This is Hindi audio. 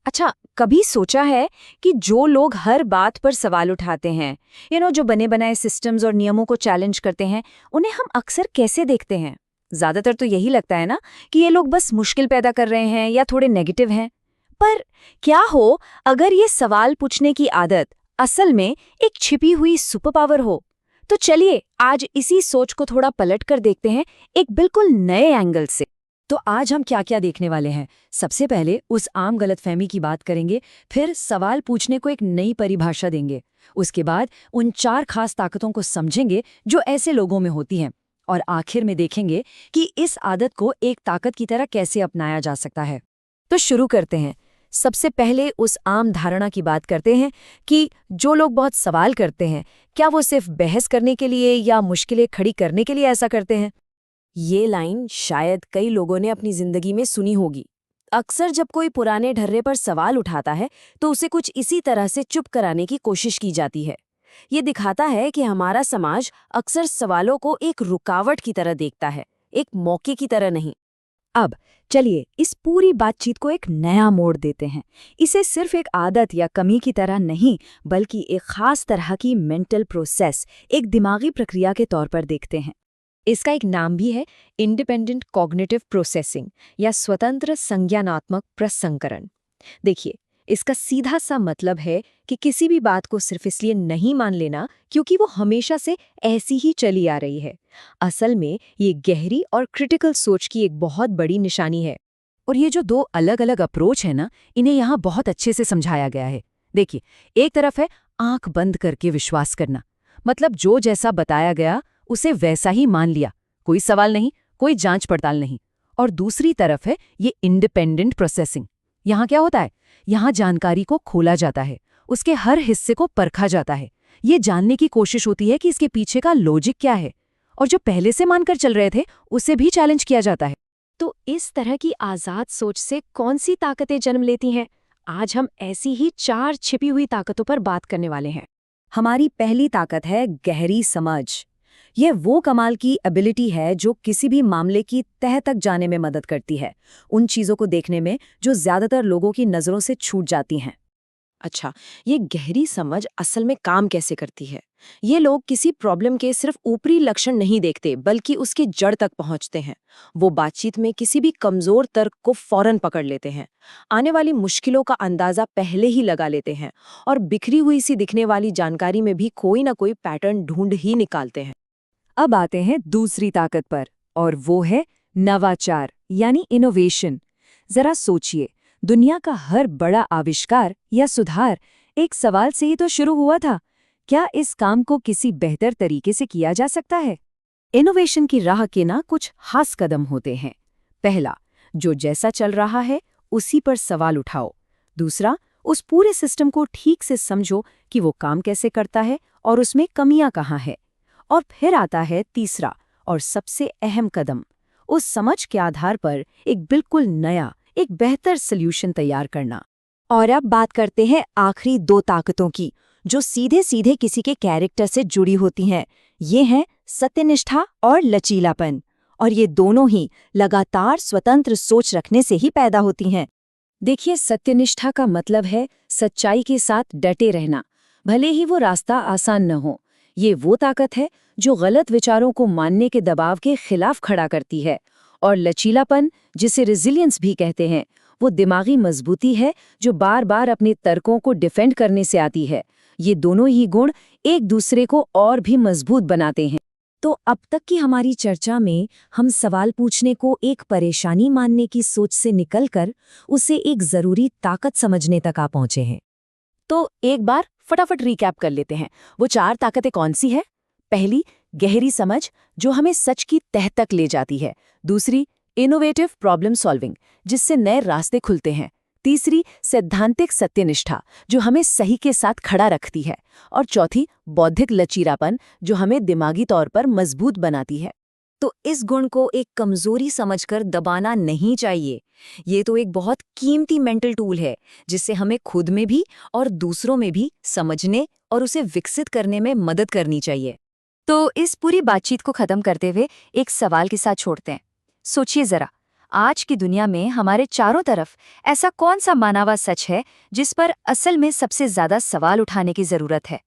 अच्छा, कभी सोचा है कि जो लोग हर बात पर सवाल उठाते हैं, जो बने बनाए सिस्टम्स और नियमों को चैलेंज करते हैं, उन्हें हम अक्सर कैसे देखते हैं? ज्यादातर तो यही लगता है ना कि ये लोग बस मुश्किल पैदा कर रहे हैं या थोड़े नेगेटिव हैं। पर क्या हो अगर ये सवाल पूछने की आदत असल में एक छिपी हुई सुपर पावर हो? तो चलिए आज इसी सोच को थोड़ा पलट कर देखते हैं, एक बिल्कुल नए एंगल से। तो आज हम क्या क्या देखने वाले हैं? सबसे पहले उस आम गलतफहमी की बात करेंगे, फिर सवाल पूछने को एक नई परिभाषा देंगे। उसके बाद उन 4 खास ताकतों को समझेंगे जो ऐसे लोगों में होती हैं, और आखिर में देखेंगे कि इस आदत को एक ताकत की तरह कैसे अपनाया जा सकता है। तो शुरू करते हैं। सबसे पहले उस आम धारणा की बात करते हैं कि जो लोग बहुत सवाल करते हैं, क्या वो सिर्फ बहस करने के लिए या मुश्किलें खड़ी करने के लिए ऐसा करते हैं? ये लाइन शायद कई लोगों ने अपनी जिंदगी में सुनी होगी। अक्सर जब कोई पुराने ढर्रे पर सवाल उठाता है तो उसे कुछ इसी तरह से चुप कराने की कोशिश की जाती है। ये दिखाता है कि हमारा समाज अक्सर सवालों को एक रुकावट की तरह देखता है, एक मौके की तरह नहीं। अब चलिए इस पूरी बातचीत को एक नया मोड़ देते हैं। इसे सिर्फ एक आदत या कमी की तरह नहीं, बल्कि एक खास तरह की मेंटल प्रोसेस, एक दिमागी प्रक्रिया के तौर पर देखते हैं। इसका एक नाम भी है, इंडिपेंडेंट कॉग्निटिव प्रोसेसिंग या स्वतंत्र संज्ञानात्मक प्रसंस्करण। देखिए, इसका सीधा सा मतलब है कि किसी भी बात को सिर्फ इसलिए नहीं मान लेना क्योंकि वो हमेशा से ऐसी ही चली आ रही है। असल में ये गहरी और क्रिटिकल सोच की एक बहुत बड़ी निशानी है। और ये जो 2 अलग-अलग अप्रोच है ना, इन्हें यहाँ बहुत अच्छे से समझाया गया है। देखिए, एक तरफ है आंख बंद करके विश्वास करना, मतलब जो जैसा बताया गया उसे वैसा ही मान लिया, कोई सवाल नहीं, कोई जांच पड़ताल नहीं। और दूसरी तरफ है ये इंडिपेंडेंट प्रोसेसिंग। यहाँ क्या होता है? यहाँ जानकारी को खोला जाता है, उसके हर हिस्से को परखा जाता है। ये जानने की कोशिश होती है कि इसके पीछे का लॉजिक क्या है, और जो पहले से मानकर चल रहे थे उसे भी चैलेंज किया जाता है। तो इस तरह की आजाद सोच से कौन सी ताकतें जन्म लेती हैं? आज हम ऐसी ही 4 छिपी हुई ताकतों पर बात करने वाले हैं। हमारी पहली ताकत है गहरी समझ। ये वो कमाल की एबिलिटी है जो किसी भी मामले की तह तक जाने में मदद करती है, उन चीजों को देखने में जो ज्यादातर लोगों की नजरों से छूट जाती हैं। अच्छा, ये गहरी समझ असल में काम कैसे करती है? ये लोग किसी प्रॉब्लम के सिर्फ ऊपरी लक्षण नहीं देखते, बल्कि उसकी जड़ तक पहुंचते हैं। वो बातचीत में किसी भी कमजोर तर्क को फौरन पकड़ लेते हैं, आने वाली मुश्किलों का अंदाजा पहले ही लगा लेते हैं, और बिखरी हुई सी दिखने वाली जानकारी में भी कोई ना कोई पैटर्न ढूंढ ही निकालते हैं। अब आते हैं दूसरी ताकत पर, और वो है नवाचार यानी इनोवेशन। जरा सोचिए, दुनिया का हर बड़ा आविष्कार या सुधार एक सवाल से ही तो शुरू हुआ था। क्या इस काम को किसी बेहतर तरीके से किया जा सकता है? इनोवेशन की राह के ना कुछ खास कदम होते हैं। पहला, जो जैसा चल रहा है उसी पर सवाल उठाओ। दूसरा, उस पूरे सिस्टम को ठीक से समझो कि वो काम कैसे करता है और उसमें कमियां कहाँ है। और फिर आता है तीसरा और सबसे अहम कदम, उस समझ के आधार पर एक बिल्कुल नया, एक बेहतर सल्यूशन तैयार करना। और अब बात करते हैं आखिरी 2 ताकतों की, जो सीधे सीधे किसी के कैरेक्टर से जुड़ी होती हैं। ये हैं सत्यनिष्ठा और लचीलापन। और ये दोनों ही लगातार स्वतंत्र सोच रखने से ही पैदा होती हैं। देखिए, सत्यनिष्ठा का मतलब है सच्चाई के साथ डटे रहना, भले ही वो रास्ता आसान न हो। ये वो ताकत है जो गलत विचारों को मानने के दबाव के खिलाफ खड़ा करती है। और लचीलापन, जिसे रेजिलियंस भी कहते हैं, वो दिमागी मजबूती है जो बार बार अपने तर्कों को डिफेंड करने से आती है। ये दोनों ही गुण एक दूसरे को और भी मजबूत बनाते हैं। तो अब तक की हमारी चर्चा में हम सवाल पूछने को एक परेशानी मानने की सोच से निकलकर उसे एक जरूरी ताकत समझने तक आ पहुंचे हैं। तो एक बार फटाफट रिकैप कर लेते हैं, वो 4 ताकतें कौन सी है? पहली, गहरी समझ जो हमें सच की तह तक ले जाती है। दूसरी, इनोवेटिव प्रॉब्लम सॉल्विंग, जिससे नए रास्ते खुलते हैं। तीसरी, सैद्धांतिक सत्यनिष्ठा जो हमें सही के साथ खड़ा रखती है। और चौथी, बौद्धिक लचीलापन जो हमें दिमागी तौर पर मजबूत बनाती है। तो इस गुण को एक कमजोरी समझकर दबाना नहीं चाहिए। ये तो एक बहुत कीमती मेंटल टूल है जिससे हमें खुद में भी और दूसरों में भी समझने और उसे विकसित करने में मदद करनी चाहिए। तो इस पूरी बातचीत को खत्म करते हुए एक सवाल के साथ छोड़ते हैं। सोचिए जरा, आज की दुनिया में हमारे चारों तरफ ऐसा कौन सा माना हुआ सच है जिस पर असल में सबसे ज्यादा सवाल उठाने की जरूरत है?